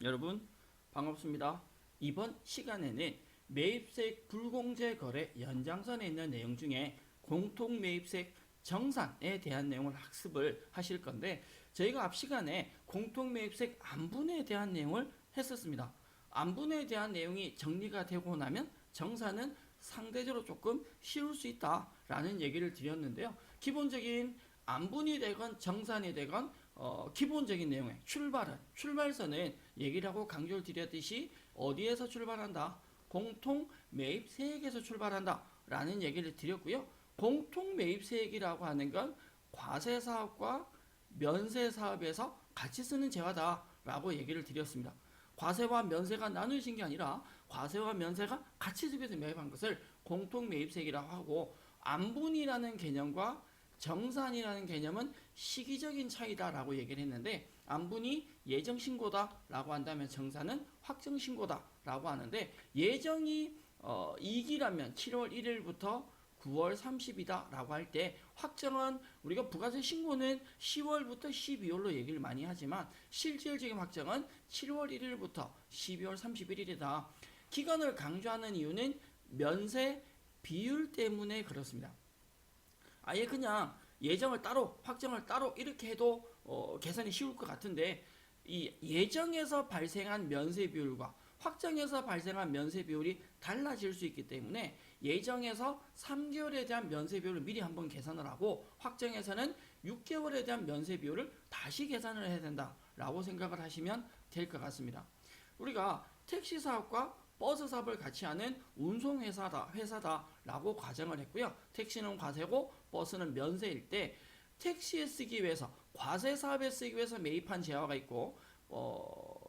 여러분 반갑습니다. 이번 시간에는 매입세액 불공제 거래 연장선에 있는 내용 중에 공통 매입세액 정산에 대한 내용을 학습을 하실 건데, 저희가 앞 시간에 공통 매입세액 안분에 대한 내용을 했었습니다. 안분에 대한 내용이 정리가 되고 나면 정산은 상대적으로 조금 쉬울 수 있다라는 얘기를 드렸는데요. 기본적인 안분이 되건 정산이 되건 기본적인 내용의 출발선은 얘기를 하고 강조를 드렸듯이 어디에서 출발한다? 공통 매입세액에서 출발한다 라는 얘기를 드렸고요. 공통 매입세액이라고 하는 건 과세사업과 면세사업에서 같이 쓰는 재화다 라고 얘기를 드렸습니다. 과세와 면세가 나누어진 게 아니라 과세와 면세가 같이 집에서 매입한 것을 공통 매입세액이라고 하고, 안분이라는 개념과 정산이라는 개념은 시기적인 차이다라고 얘기를 했는데, 안분이 예정신고다라고 한다면 정산은 확정신고다라고 하는데, 예정이 2기라면 7월 1일부터 9월 30이다 라고 할 때, 확정은 우리가 부가세 신고는 10월부터 12월로 얘기를 많이 하지만 실질적인 확정은 7월 1일부터 12월 31일이다. 기간을 강조하는 이유는 면세 비율 때문에 그렇습니다. 아예 그냥 예정을 따로 확정을 따로 이렇게 해도 계산이 쉬울 것 같은데, 이 예정에서 발생한 면세 비율과 확정에서 발생한 면세 비율이 달라질 수 있기 때문에 예정에서 3개월에 대한 면세 비율을 미리 한번 계산을 하고, 확정에서는 6개월에 대한 면세 비율을 다시 계산을 해야 된다라고 생각을 하시면 될 것 같습니다. 우리가 택시 사업과 버스 사업을 같이 하는 운송회사다라고 가정을 했고요. 택시는 과세고 버스는 면세일 때, 택시에 쓰기 위해서 과세 사업에 쓰기 위해서 매입한 재화가 있고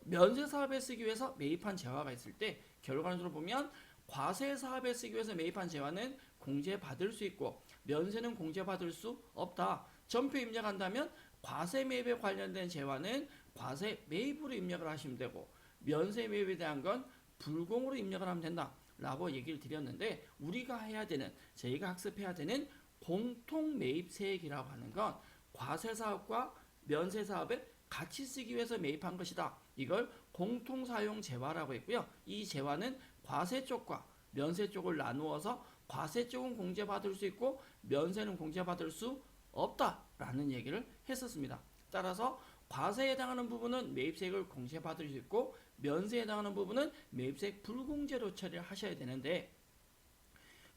면세 사업에 쓰기 위해서 매입한 재화가 있을 때, 결과적으로 보면 과세 사업에 쓰기 위해서 매입한 재화는 공제받을 수 있고 면세는 공제받을 수 없다. 전표 입력한다면 과세 매입에 관련된 재화는 과세 매입으로 입력을 하시면 되고, 면세 매입에 대한 건 불공으로 입력을 하면 된다 라고 얘기를 드렸는데, 우리가 해야 되는, 저희가 학습해야 되는 공통 매입세액이라고 하는 건 과세사업과 면세사업에 같이 쓰기 위해서 매입한 것이다. 이걸 공통사용 재화라고 했고요. 이 재화는 과세 쪽과 면세 쪽을 나누어서 과세 쪽은 공제받을 수 있고 면세는 공제받을 수 없다라는 얘기를 했었습니다. 따라서 과세에 해당하는 부분은 매입세액을 공제받을 수 있고, 면세에 해당하는 부분은 매입세액 불공제로 처리를 하셔야 되는데,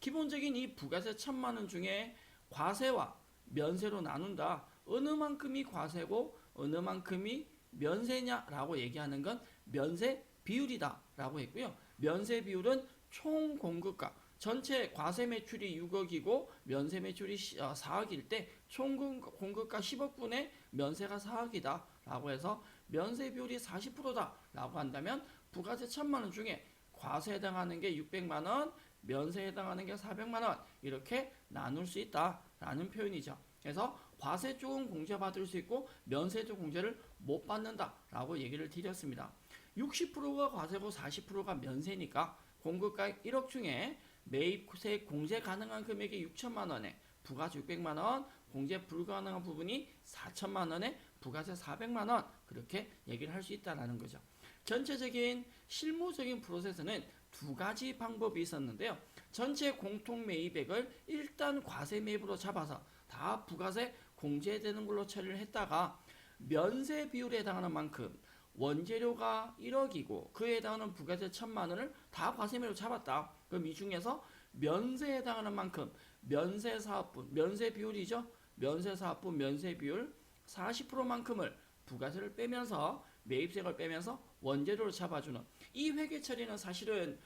기본적인 이 부가세 1,000만 원 중에 과세와 면세로 나눈다. 어느 만큼이 과세고 어느 만큼이 면세냐라고 얘기하는 건 면세 비율이다라고 했고요. 면세 비율은 총 공급가, 전체 과세 매출이 6억이고 면세 매출이 4억일 때 총 공급가 10억분의 면세가 4억이다 라고 해서 면세 비율이 40%다 라고 한다면, 부가세 1,000만 원 중에 과세에 해당하는 게 600만 원, 면세에 해당하는 게 400만 원, 이렇게 나눌 수 있다라는 표현이죠. 그래서 과세 쪽은 공제받을 수 있고 면세 쪽 공제를 못 받는다라고 얘기를 드렸습니다. 60%가 과세고 40%가 면세니까 공급가 1억 중에 매입세 공제 가능한 금액이 6천만 원에 부가세 600만 원, 공제 불가능한 부분이 4천만 원에 부가세 400만 원, 그렇게 얘기를 할 수 있다라는 거죠. 전체적인 실무적인 프로세스는 두 가지 방법이 있었는데요. 전체 공통 매입액을 일단 과세 매입으로 잡아서 다 부가세 공제되는 걸로 처리를 했다가, 면세 비율에 해당하는 만큼 원재료가 1억이고 그에 해당하는 부가세 1,000만 원을 다 과세 매입으로 잡았다. 그럼 이 중에서 면세에 해당하는 만큼 면세사업분, 면세 비율이죠. 면세사업분 면세 비율 40%만큼을 부가세를 빼면서 매입세액을 빼면서 원재료로 잡아주는 이 회계 처리는, 사실은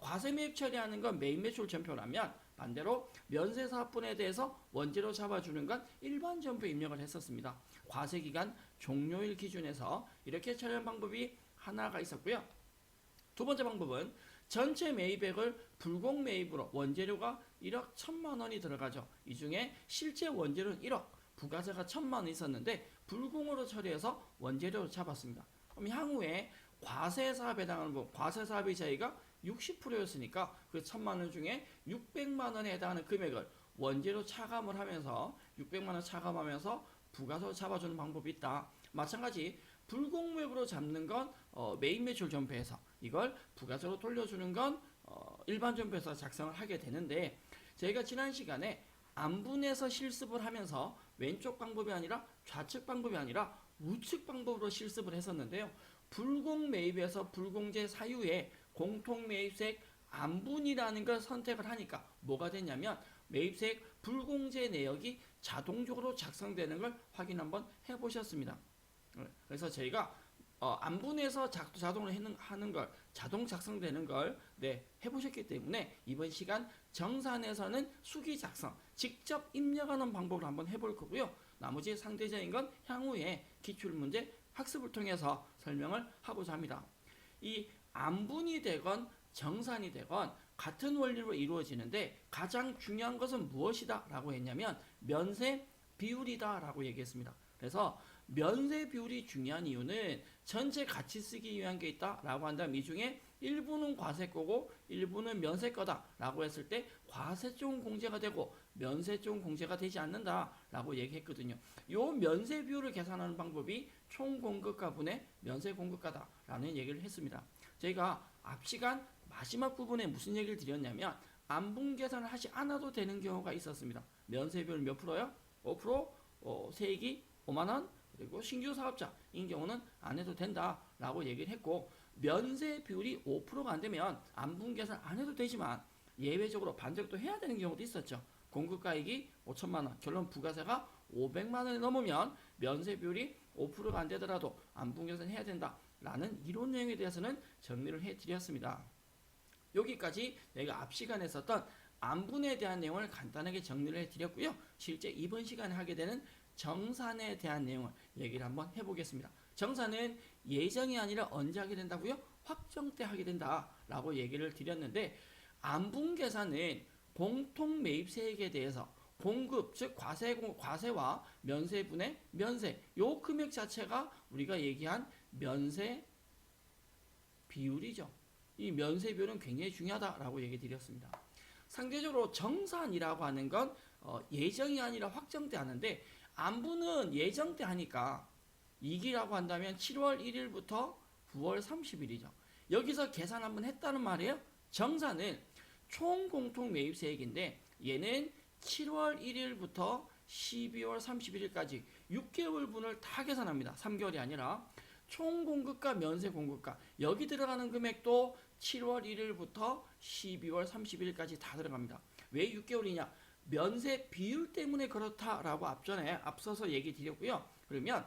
과세 매입 처리하는 건 매입 매출 전표라면, 반대로 면세사업분에 대해서 원재료 잡아주는 건 일반 전표 입력을 했었습니다. 과세기간 종료일 기준에서 이렇게 처리하는 방법이 하나가 있었고요. 두 번째 방법은 전체 매입액을 불공 매입으로, 원재료가 1억 1,000만 원이 들어가죠. 이 중에 실제 원재료는 1억, 부가세가 1,000만 원 있었는데 불공으로 처리해서 원재료로 잡았습니다. 그럼 향후에 과세사업에 해당하는 부분, 과세사업의 차이가 60%였으니까 그 1,000만 원 중에 600만 원에 해당하는 금액을 원재료 차감을 하면서 600만 원 차감하면서 부가세로 잡아주는 방법이 있다. 마찬가지 불공매입으로 잡는 건 매입 매출 전표에서, 이걸 부가세로 돌려주는 건 일반 전표에서 작성을 하게 되는데, 저희가 지난 시간에 안분해서 실습을 하면서 왼쪽 방법이 아니라 좌측 방법이 아니라 우측 방법으로 실습을 했었는데요. 불공매입에서 불공제 사유에 공통매입세액 안분이라는 걸 선택을 하니까 뭐가 됐냐면 매입세액 불공제 내역이 자동적으로 작성되는 걸 확인 한번 해보셨습니다. 그래서 저희가 안분해서 자동으로 하는 걸, 자동 작성되는 걸 해보셨기 때문에 이번 시간 정산에서는 수기 작성, 직접 입력하는 방법을 한번 해볼 거고요. 나머지 상대적인 건 향후에 기출문제 학습을 통해서 설명을 하고자 합니다. 이 안분이 되건 정산이 되건 같은 원리로 이루어지는데 가장 중요한 것은 무엇이다 라고 했냐면 면세 비율이다 라고 얘기했습니다. 그래서 면세 비율이 중요한 이유는 전체 같이 쓰기 위한 게 있다 라고 한다면 이 중에 일부는 과세 거고 일부는 면세 거다 라고 했을 때 과세 쪽은 공제가 되고 면세 쪽은 공제가 되지 않는다 라고 얘기했거든요. 요 면세 비율을 계산하는 방법이 총 공급가 분의 면세 공급가다 라는 얘기를 했습니다. 저희가 앞 시간 마지막 부분에 무슨 얘기를 드렸냐면 안분 계산을 하지 않아도 되는 경우가 있었습니다. 면세 비율 몇 프로요? 5%, 세액이 5만원, 그리고 신규 사업자인 경우는 안 해도 된다라고 얘기를 했고, 면세 비율이 5%가 안 되면 안분 계산 안 해도 되지만 예외적으로 반대로 또 해야 되는 경우도 있었죠. 공급가액이 5천만 원, 결론 부가세가 500만 원이 넘으면 면세 비율이 5%가 안 되더라도 안분 계산 해야 된다라는 이론 내용에 대해서는 정리를 해드렸습니다. 여기까지 내가 앞 시간에 썼던 안분에 대한 내용을 간단하게 정리를 해드렸고요. 실제 이번 시간에 하게 되는 정산에 대한 내용을 얘기를 한번 해보겠습니다. 정산은 예정이 아니라 언제 하게 된다고요? 확정 때 하게 된다라고 얘기를 드렸는데, 안분 계산은 공통 매입세액에 대해서 공급, 즉 과세와 면세분의 면세, 요 금액 자체가 우리가 얘기한 면세 비율이죠. 이 면세 비율은 굉장히 중요하다라고 얘기 드렸습니다. 상대적으로 정산이라고 하는 건 예정이 아니라 확정 때 하는데, 안분은 예정 때 하니까 이기라고 한다면 7월 1일부터 9월 30일이죠. 여기서 계산 한번 했다는 말이에요. 정산은 총 공통 매입세액인데 얘는 7월 1일부터 12월 31일까지 6개월분을 다 계산합니다. 3개월이 아니라 총 공급가, 면세 공급가, 여기 들어가는 금액도 7월 1일부터 12월 31일까지 다 들어갑니다. 왜 6개월이냐? 면세 비율 때문에 그렇다라고 앞서서 얘기 드렸고요. 그러면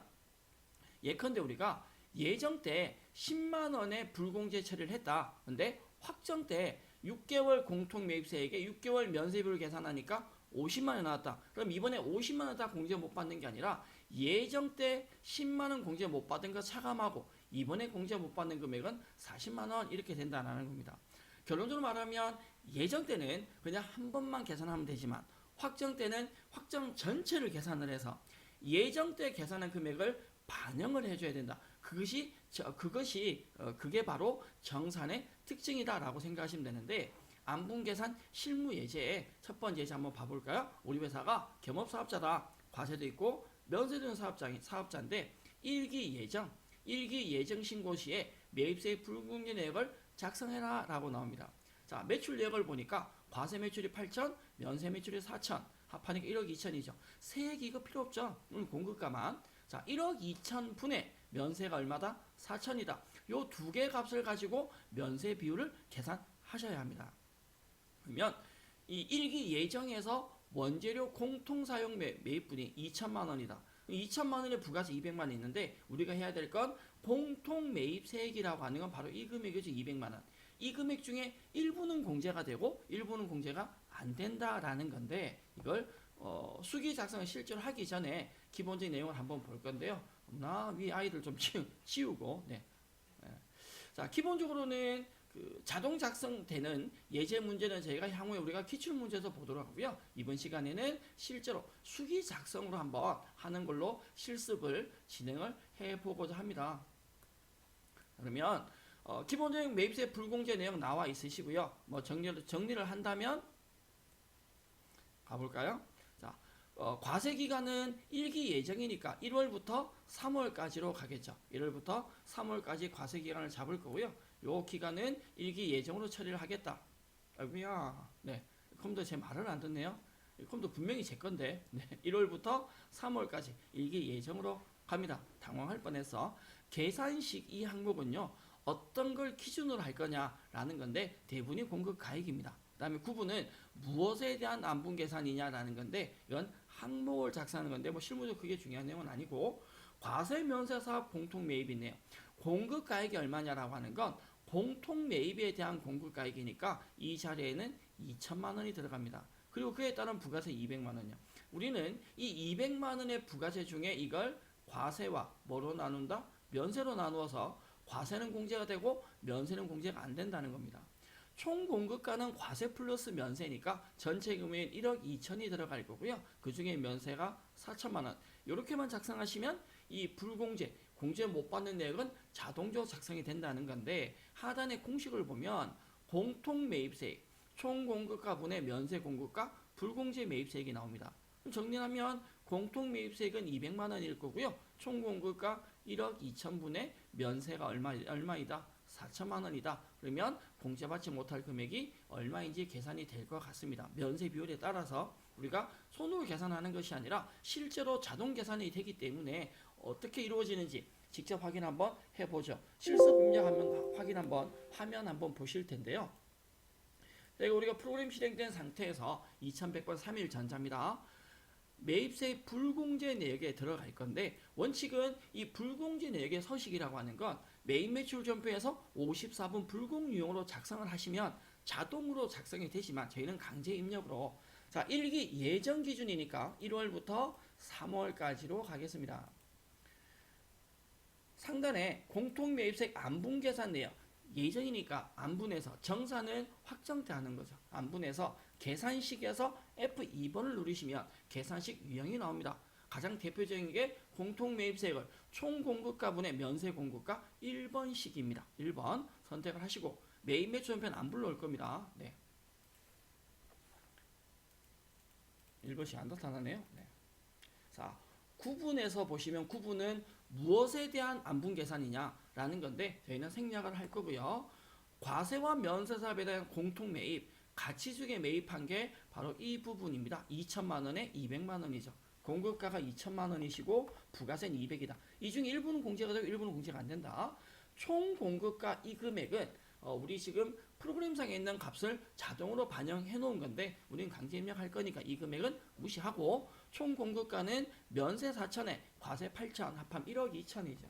예컨대 우리가 예정 때 10만 원의 불공제 처리를 했다. 근데 확정 때 6개월 공통 매입세액에 6개월 면세 비율을 계산하니까 50만 원 나왔다. 그럼 이번에 50만 원 다 공제 못 받는 게 아니라 예정 때 10만 원 공제 못 받은 거 차감하고 이번에 공제 못 받는 금액은 40만 원 이렇게 된다는 겁니다. 결론적으로 말하면 예정 때는 그냥 한 번만 계산하면 되지만 확정 때는 확정 전체를 계산을 해서 예정 때 계산한 금액을 반영을 해줘야 된다. 그게 바로 정산의 특징이다라고 생각하시면 되는데, 안분 계산 실무 예제의 첫 번째 예제 한번 봐볼까요? 우리 회사가 겸업사업자다. 과세도 있고 면세도 있는 사업자인데 일기 예정 신고 시에 매입세액 불공제 내역을 작성해라 라고 나옵니다. 자, 매출 내역을 보니까 과세 매출이 8천, 면세 매출이 4천, 합하니까 1억 2천이죠. 세액 이거 필요 없죠. 공급가만. 자, 1억 2천 분의 면세가 얼마다? 4천이다. 요 두 개 값을 가지고 면세 비율을 계산하셔야 합니다. 그러면 이 일기 예정에서 원재료 공통 사용 매입분이 2천만 원이다. 2천만 원에 부가세 200만 원 있는데 우리가 해야 될 건 공통 매입 세액이라고 하는 건 바로 이 금액이죠. 200만 원. 이 금액 중에 일부는 공제가 되고 일부는 공제가 안 된다라는 건데, 이걸 수기 작성을 실제로 하기 전에 기본적인 내용을 한번 볼 건데요. 위 아이들 좀 치우고. 자, 기본적으로는 그 자동 작성되는 예제 문제는 저희가 향후에 우리가 기출 문제에서 보도록 하고요. 이번 시간에는 실제로 수기 작성으로 한번 하는 걸로 실습을 진행을 해보고자 합니다. 그러면 기본적인 매입세 불공제 내용 나와 있으시고요. 뭐 정리를 한다면 가볼까요? 자, 과세 기간은 일기 예정이니까 1월부터 3월까지로 가겠죠. 1월부터 3월까지 과세 기간을 잡을 거고요. 요 기간은 일기 예정으로 처리를 하겠다. 아이고야. 네. 컴퓨터 제 말을 안 듣네요. 컴퓨터 분명히 제 건데. 네. 1월부터 3월까지 일기 예정으로 갑니다. 당황할 뻔했어. 계산식 이 항목은요. 어떤 걸 기준으로 할 거냐라는 건데 대분이 공급 가액입니다. 그다음에 구분은 무엇에 대한 안분 계산이냐라는 건데 이건 항목을 작성하는 건데 뭐 실무적으로 그게 중요한 내용은 아니고 과세 면세 사업 공통 매입이네요. 공급 가액이 얼마냐라고 하는 건 공통 매입에 대한 공급 가액이니까 이 자리에는 2천만 원이 들어갑니다. 그리고 그에 따른 부가세 200만 원이요. 우리는 이 200만 원의 부가세 중에 이걸 과세와 뭐로 나눈다? 면세로 나누어서 과세는 공제가 되고 면세는 공제가 안 된다는 겁니다. 총 공급가는 과세 플러스 면세니까 전체 금액 1억 2천이 들어갈 거고요. 그 중에 면세가 4천만 원. 이렇게만 작성하시면 이 불공제, 공제 못 받는 내역은 자동적으로 작성이 된다는 건데 하단의 공식을 보면 공통 매입세액, 총 공급가 분의 면세 공급가, 불공제 매입세액이 나옵니다. 정리하면 공통 매입세액은 200만 원일 거고요. 총 공급가 1억 2천분의 면세가 얼마이다? 4천만 원이다. 그러면 공제받지 못할 금액이 얼마인지 계산이 될 것 같습니다. 면세 비율에 따라서 우리가 손으로 계산하는 것이 아니라 실제로 자동 계산이 되기 때문에 어떻게 이루어지는지 직접 확인 한번 해보죠. 실습 입력하면 확인 한번 화면 한번 보실 텐데요. 우리가 프로그램 실행된 상태에서 2100번 3일 전자입니다. 매입세 불공제 내역에 들어갈 건데 원칙은 이 불공제 내역의 서식이라고 하는 건 매입 매출 전표에서 54분 불공 유형으로 작성을 하시면 자동으로 작성이 되지만 저희는 강제 입력으로 자 1기 예정 기준이니까 1월부터 3월까지로 가겠습니다. 상단에 공통 매입세 안분 계산 내역 예정이니까 안분해서 정산은 확정 때 하는 거죠. 안분해서 계산식에서 F2번을 누르시면 계산식 유형이 나옵니다. 가장 대표적인 게 공통 매입세액을 총 공급가분의 면세 공급가 1번식입니다. 1번 선택을 하시고 매입 매출 전표는 안 불러올 겁니다. 네. 1번씩 안 나타나네요. 네. 자, 구분에서 보시면 구분은 무엇에 대한 안분 계산이냐라는 건데 저희는 생략을 할 거고요. 과세와 면세 사업에 대한 공통 매입, 가치주에 매입한 게 바로 이 부분입니다. 2천만 원에 200만 원이죠. 공급가가 2천만 원이시고 부가세는 200이다. 이 중에 일부는 공제가 되고 일부는 공제가 안 된다. 총 공급가 이 금액은 우리 지금 프로그램상에 있는 값을 자동으로 반영해 놓은 건데 우리는 강제 입력할 거니까 이 금액은 무시하고 총 공급가는 면세 4천에 과세 8천 합하면 1억 2천이죠.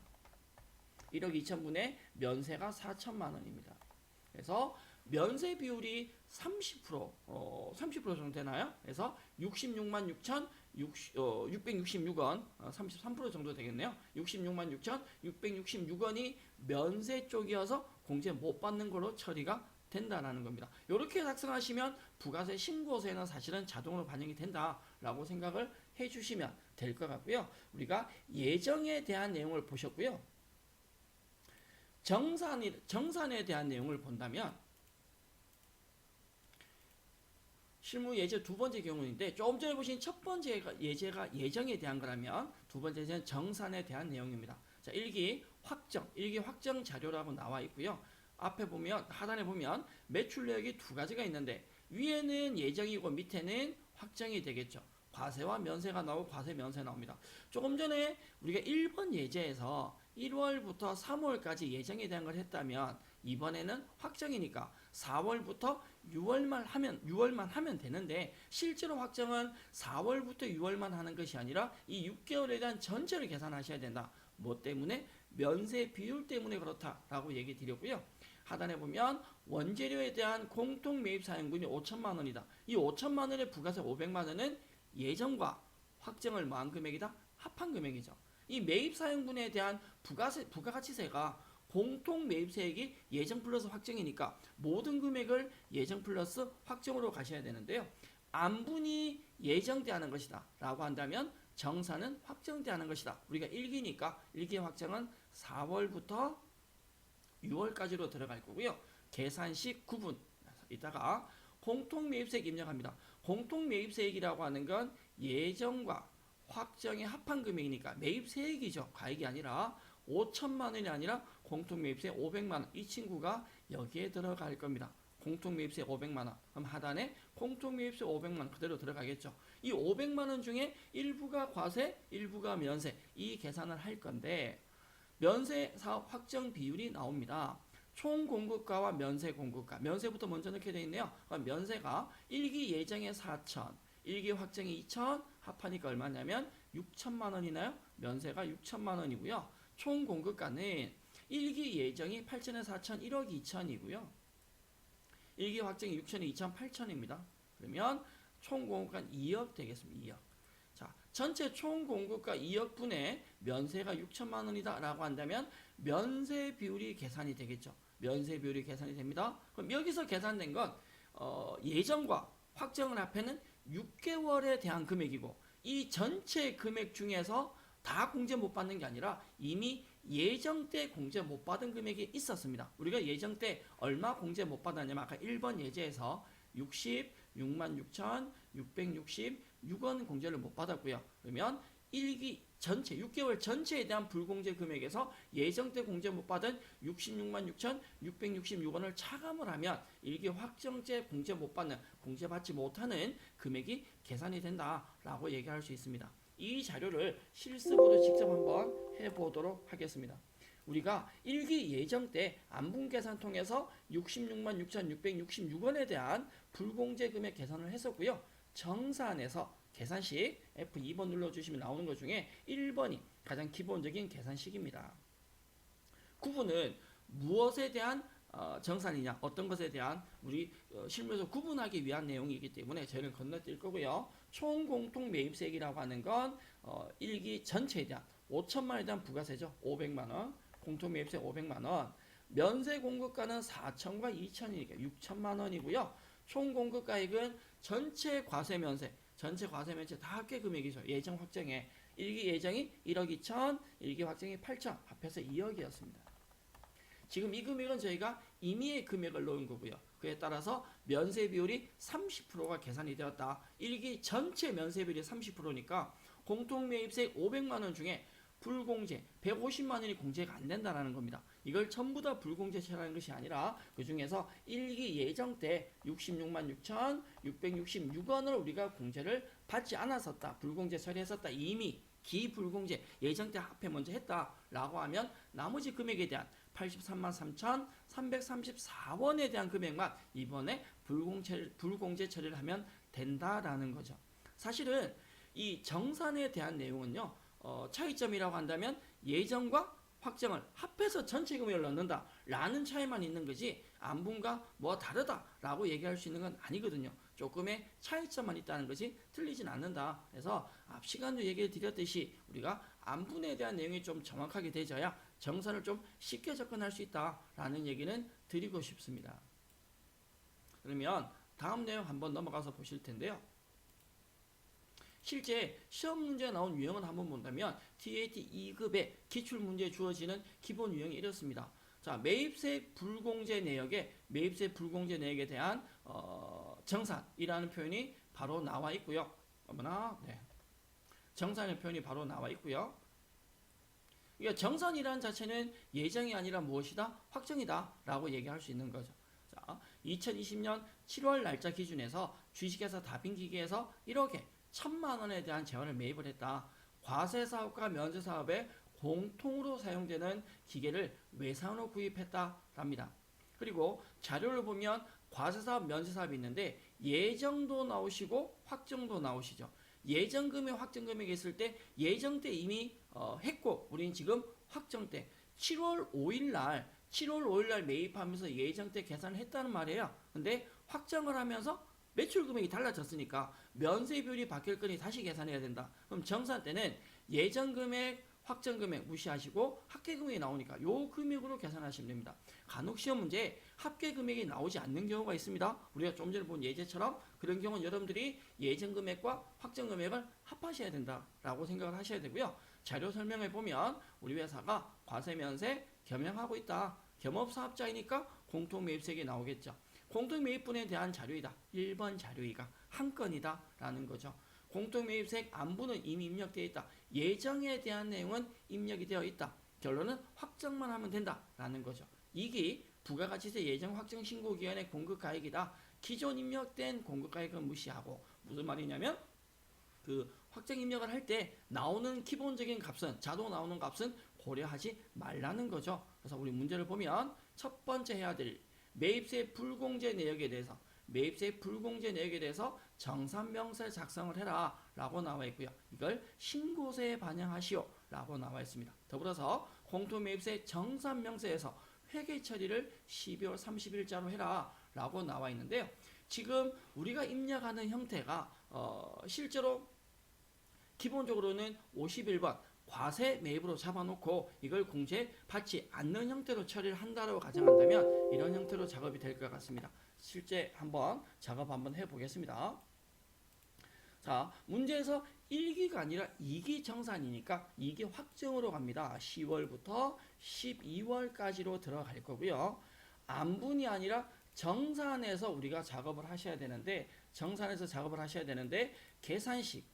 1억 2천분의 면세가 4천만 원입니다. 그래서 면세 비율이 30% 정도 되나요? 그래서 66만 6천 666원 33% 정도 되겠네요. 66만 6천 666원이 면세 쪽이어서 공제 못 받는 걸로 처리가 된다라는 겁니다. 이렇게 작성하시면 부가세 신고세는 사실은 자동으로 반영이 된다라고 생각을 해주시면 될 것 같고요. 우리가 예정에 대한 내용을 보셨고요. 정산에 대한 내용을 본다면 실무 예제 두 번째 경우인데 조금 전에 보신 첫 번째 예제가 예정에 대한 거라면 두 번째 예제는 정산에 대한 내용입니다. 자, 일기 확정 자료라고 나와 있고요. 앞에 보면 하단에 보면 매출 내역이 두 가지가 있는데 위에는 예정이고 밑에는 확정이 되겠죠. 과세와 면세가 나오고 과세 면세 나옵니다. 조금 전에 우리가 1번 예제에서 1월부터 3월까지 예정에 대한 걸 했다면 이번에는 확정이니까 4월부터 6월만 하면 되는데 실제로 확정은 4월부터 6월만 하는 것이 아니라 이 6개월에 대한 전체를 계산하셔야 된다. 뭐 때문에? 면세 비율 때문에 그렇다라고 얘기 드렸고요. 하단에 보면 원재료에 대한 공통 매입 사용분이 5천만 원이다. 이 5천만 원의 부가세 500만 원은 예정과 확정을 뭐한 금액이다? 합한 금액이죠. 이 매입 사용분에 대한 부가가치세가 공통 매입세액이 예정 플러스 확정이니까 모든 금액을 예정 플러스 확정으로 가셔야 되는데요. 안분이 예정돼 하는 것이다 라고 한다면 정산은 확정돼 하는 것이다. 우리가 1기니까 1기 확정은 4월부터 6월까지로 들어갈 거고요. 계산식 구분 이따가 공통 매입세액 입력합니다. 공통 매입세액이라고 하는 건 예정과 확정의 합한 금액이니까 매입세액이죠. 가액이 아니라 5천만 원이 아니라 공통매입세 500만 원. 이 친구가 여기에 들어갈 겁니다. 공통매입세 500만 원. 그럼 하단에 공통매입세 500만 원 그대로 들어가겠죠. 이 500만 원 중에 일부가 과세, 일부가 면세. 이 계산을 할 건데 면세 사업 확정 비율이 나옵니다. 총 공급가와 면세 공급가. 면세부터 먼저 넣게 되어 있네요. 그럼 면세가 1기 예정에 4천, 1기 확정이 2천, 합하니까 얼마냐면 6천만 원이나요? 면세가 6천만 원이고요. 총 공급가는 1기 예정이 8천에 4천, 1억 2천이고요. 1기 확정이 6천에 2천, 8천입니다. 그러면 총 공급가는 2억 되겠습니다. 2억. 자, 전체 총 공급가 2억 분의 면세가 6천만 원이다 라고 한다면 면세 비율이 계산이 되겠죠. 면세 비율이 계산이 됩니다. 그럼 여기서 계산된 건 예정과 확정을 합해는 6개월에 대한 금액이고 이 전체 금액 중에서 다 공제 못 받는 게 아니라 이미 예정 때 공제 못 받은 금액이 있었습니다. 우리가 예정 때 얼마 공제 못 받았냐면 아까 1번 예제에서 66만 6,666원 공제를 못 받았고요. 그러면 1기 전체 6개월 전체에 대한 불공제 금액에서 예정 때 공제 못 받은 66만 6,666원을 차감을 하면 1기 확정제 공제 못 받는 공제 받지 못하는 금액이 계산이 된다라고 얘기할 수 있습니다. 이 자료를 실습으로 직접 한번 해보도록 하겠습니다. 우리가 1기 예정 때 안분 계산 통해서 66만 6,666원에 대한 불공제 금액 계산을 했었고요. 정산에서 계산식 F2번 눌러주시면 나오는 것 중에 1번이 가장 기본적인 계산식입니다. 구분은 무엇에 대한 정산이냐, 어떤 것에 대한 우리 실무에서 구분하기 위한 내용이기 때문에 저희는 건너뛸 거고요. 총 공통 매입세액이라고 하는 건 1기 전체에 대한 5천만 원에 대한 부가세죠. 500만 원, 공통 매입세 500만 원. 면세 공급가는 4천과 2천이니까 6천만 원이고요. 총 공급가액은 전체 과세 면세 다 합계 금액이죠. 예정 확정에 1기 예정이 1억 2천, 1기 확정이 8천, 합해서 2억이었습니다. 지금 이 금액은 저희가 임의의 금액을 넣은 거고요. 그에 따라서 면세 비율이 30%가 계산이 되었다. 1기 전체 면세 비율이 30%니까 공통매입세 500만 원 중에 불공제 150만 원이 공제가 안 된다는 겁니다. 이걸 전부 다 불공제 처리하는 것이 아니라 그 중에서 1기 예정 때 66만 6,666원을 우리가 공제를 받지 않았었다. 불공제 처리했었다. 이미 기불공제 예정 때 합해 먼저 했다라고 하면 나머지 금액에 대한 83만 3,334원에 대한 금액만 이번에 불공제 처리를 하면 된다라는 거죠. 사실은 이 정산에 대한 내용은요. 차이점이라고 한다면 예정과 확정을 합해서 전체 금액을 넣는다 라는 차이만 있는 거지 안분과 뭐 다르다라고 얘기할 수 있는 건 아니거든요. 조금의 차이점만 있다는 것이 틀리진 않는다. 그래서 앞 시간도 얘기를 드렸듯이 우리가 안분에 대한 내용이 좀 정확하게 되져야 정산을 좀 쉽게 접근할 수 있다라는 얘기는 드리고 싶습니다. 그러면 다음 내용 한번 넘어가서 보실 텐데요. 실제 시험 문제에 나온 유형을 한번 본다면 TAT 2급의 기출문제에 주어지는 기본 유형이 이렇습니다. 자, 매입세 불공제 내역에 대한 정산이라는 표현이 바로 나와 있고요. 정산의 표현이 바로 나와 있고요. 그러니까 정산이라는 자체는 예정이 아니라 무엇이다? 확정이다 라고 얘기할 수 있는 거죠. 자, 2020년 7월 날짜 기준에서 주식회사 다빈기계에서 1억에 1,000만 원에 대한 재원을 매입을 했다. 과세사업과 면세사업에 공통으로 사용되는 기계를 외상으로 구입했다랍니다. 그리고 자료를 보면 과세사업, 면세사업이 있는데 예정도 나오시고 확정도 나오시죠. 예정금액, 확정금액이 있을 때 예정 때 이미 했고 우리는 지금 확정 때 7월 5일 날 매입하면서 예정 때 계산을 했다는 말이에요. 근데 확정을 하면서 매출 금액이 달라졌으니까 면세 비율이 바뀔 거니 다시 계산해야 된다. 그럼 정산 때는 예정 금액, 확정 금액 무시하시고 합계 금액이 나오니까 요 금액으로 계산하시면 됩니다. 간혹 시험 문제에 합계 금액이 나오지 않는 경우가 있습니다. 우리가 좀 전에 본 예제처럼 그런 경우는 여러분들이 예정 금액과 확정 금액을 합하셔야 된다라고 생각을 하셔야 되고요. 자료 설명에 보면 우리 회사가 과세 면세 겸용하고 있다. 겸업사업자이니까 공통매입세액이 나오겠죠. 공통매입분에 대한 자료이다. 1번 자료이가 한 건이다 라는 거죠. 공통매입세액 안부는 이미 입력되어 있다. 예정에 대한 내용은 입력이 되어 있다. 결론은 확정만 하면 된다라는 거죠. 이게 부가가치세 예정 확정 신고기간의 공급가액이다. 기존 입력된 공급가액은 무시하고 무슨 말이냐면 그 확정 입력을 할 때 나오는 기본적인 값은 자동 나오는 값은 고려하지 말라는 거죠. 그래서 우리 문제를 보면 첫 번째 해야 될 매입세 불공제 내역에 대해서 정산명세 작성을 해라 라고 나와 있고요. 이걸 신고서에 반영하시오 라고 나와 있습니다. 더불어서 공토매입세 정산명세에서 회계 처리를 12월 30일자로 해라 라고 나와 있는데요. 지금 우리가 입력하는 형태가 실제로 기본적으로는 51번 과세 매입으로 잡아놓고 이걸 공제 받지 않는 형태로 처리를 한다고 가정한다면 이런 형태로 작업이 될 것 같습니다. 실제 한번 작업 한번 해보겠습니다. 자, 문제에서 1기가 아니라 2기 정산이니까 2기 확정으로 갑니다. 10월부터 12월까지로 들어갈 거고요. 안분이 아니라 정산에서 우리가 작업을 하셔야 되는데 계산식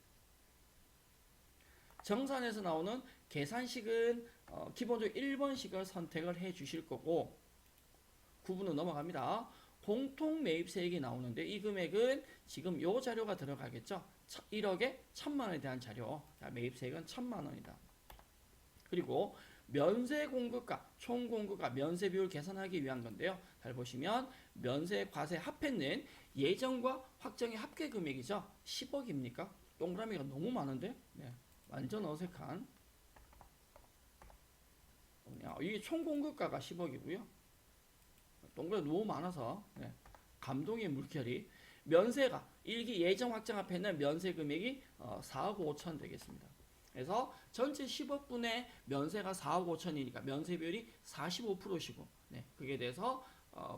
정산에서 나오는 계산식은 기본적으로 1번식을 선택을 해 주실 거고 9분은 넘어갑니다. 공통매입세액이 나오는데 이 금액은 지금 요 자료가 들어가겠죠. 1억에 1,000만 원에 대한 자료. 매입세액은 1,000만 원이다. 그리고 면세공급가, 총공급가, 면세비율 계산하기 위한 건데요. 잘 보시면 면세, 과세 합했는 예정과 확정의 합계 금액이죠. 10억입니까? 동그라미가 너무 많은데? 네. 완전 어색한. 이게 총공급가가 10억이고요. 동그라미 너무 많아서 네. 감동의 물결이. 면세가 1기 예정 확정 앞에 있는 면세 금액이 4억 5천 되겠습니다. 그래서 전체 10억분의 면세가 4억 5천이니까 면세 비율이 45%시고 네. 그게 돼서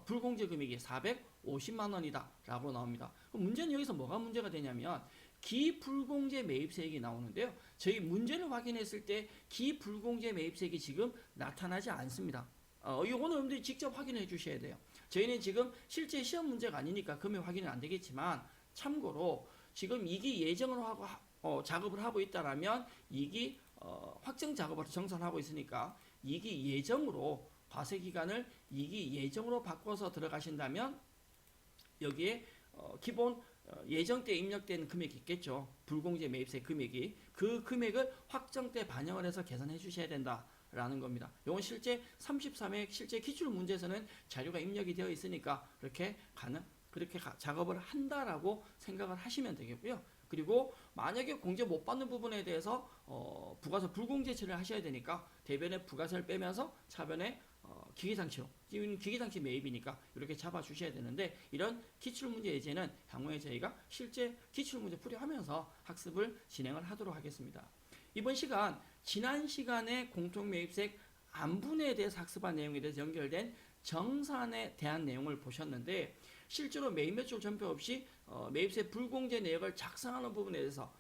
불공제 금액이 450만 원이다 라고 나옵니다. 그럼 문제는 여기서 뭐가 문제가 되냐면 기불공제 매입세액이 나오는데요. 저희 문제를 확인했을 때 기불공제 매입세액이 지금 나타나지 않습니다. 이거는 여러분들이 직접 확인해 주셔야 돼요. 저희는 지금 실제 시험 문제가 아니니까 금액 확인은 안 되겠지만 참고로 지금 2기 예정으로 하고 작업을 하고 있다라면 2기 확정 작업을 정산하고 있으니까 2기 예정으로 과세 기간을 2기 예정으로 바꿔서 들어가신다면 여기에 기본 예정 때 입력된 금액이 있겠죠. 불공제 매입세 금액이. 그 금액을 확정 때 반영을 해서 계산해 주셔야 된다라는 겁니다. 이건 실제 33회 실제 기출 문제에서는 자료가 입력이 되어 있으니까 그렇게 작업을 한다라고 생각을 하시면 되겠고요. 그리고 만약에 공제 못 받는 부분에 대해서 부가세 불공제 처리를 하셔야 되니까 대변에 부가세를 빼면서 차변에 기계장치로, 지금 기계장치 매입이니까 이렇게 잡아주셔야 되는데 이런 기출문제 예제는 향후에 저희가 실제 기출문제 풀이하면서 학습을 진행을 하도록 하겠습니다. 이번 시간 지난 시간에 공통매입세액 안분에 대해서 학습한 내용에 대해서 연결된 정산에 대한 내용을 보셨는데 실제로 매입 매출 전표 없이 매입세 불공제 내역을 작성하는 부분에 대해서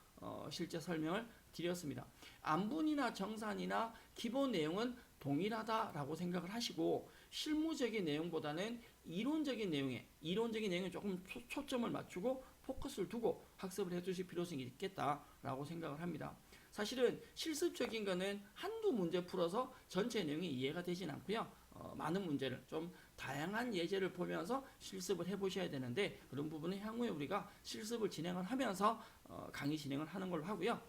실제 설명을 드렸습니다. 안분이나 정산이나 기본 내용은 동일하다라고 생각을 하시고 실무적인 내용보다는 이론적인 내용에 조금 초점을 맞추고 포커스를 두고 학습을 해주실 필요성이 있겠다라고 생각을 합니다. 사실은 실습적인 거는 한두 문제 풀어서 전체 내용이 이해가 되진 않고요. 많은 문제를 좀 다양한 예제를 보면서 실습을 해보셔야 되는데 그런 부분은 향후에 우리가 실습을 진행을 하면서 강의 진행을 하는 걸로 하고요.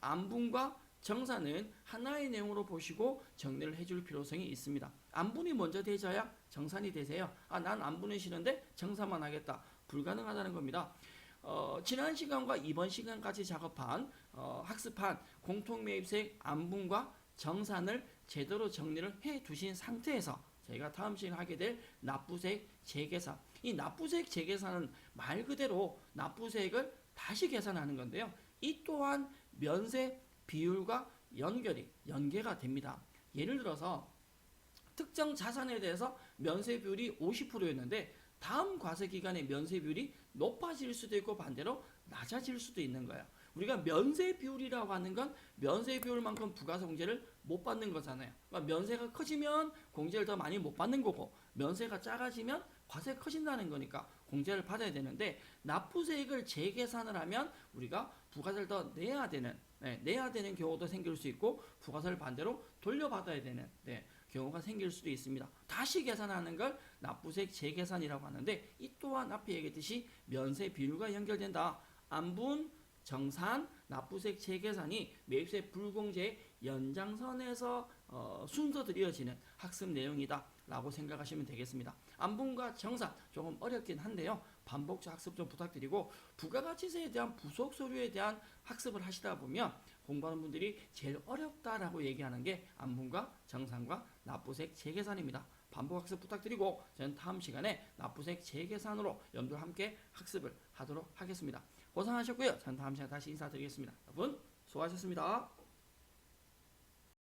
안분과 정산은 하나의 내용으로 보시고 정리를 해줄 필요성이 있습니다. 안분이 먼저 되져야 정산이 되세요. 난 안분은 싫은데 정산만 하겠다. 불가능하다는 겁니다. 지난 시간과 이번 시간까지 작업한 학습한 공통매입세액 안분과 정산을 제대로 정리를 해 두신 상태에서 저희가 다음 시간에 하게 될 납부세액 재계산. 이 납부세액 재계산은 말 그대로 납부세액을 다시 계산하는 건데요. 이 또한 면세 비율과 연계가 됩니다. 예를 들어서 특정 자산에 대해서 면세 비율이 50%였는데 다음 과세 기간에 면세 비율이 높아질 수도 있고 반대로 낮아질 수도 있는 거예요. 우리가 면세 비율이라고 하는 건 면세 비율만큼 부가세 공제를 못 받는 거잖아요. 그러니까 면세가 커지면 공제를 더 많이 못 받는 거고 면세가 작아지면 과세가 커진다는 거니까 공제를 받아야 되는데 납부세액을 재계산을 하면 우리가 부가세를 더 내야 되는 경우도 생길 수 있고 부가세를 반대로 돌려받아야 되는 경우가 생길 수도 있습니다. 다시 계산하는 걸 납부세액 재계산이라고 하는데 이 또한 앞에 얘기했듯이 면세 비율과 연결된다. 안분, 정산, 납부세액 재계산이 매입세 불공제의 연장선에서 순서들이 이어지는 학습 내용이다 라고 생각하시면 되겠습니다. 안분과 정산 조금 어렵긴 한데요. 반복적 학습 좀 부탁드리고 부가가치세에 대한 부속 서류에 대한 학습을 하시다 보면 공부하는 분들이 제일 어렵다라고 얘기하는 게 안분과 정산과 납부세액 재계산입니다. 반복 학습 부탁드리고 저는 다음 시간에 납부세액 재계산으로 여러분들 함께 학습을 하도록 하겠습니다. 고생하셨고요. 저는 다음 시간에 다시 인사드리겠습니다. 여러분 수고하셨습니다.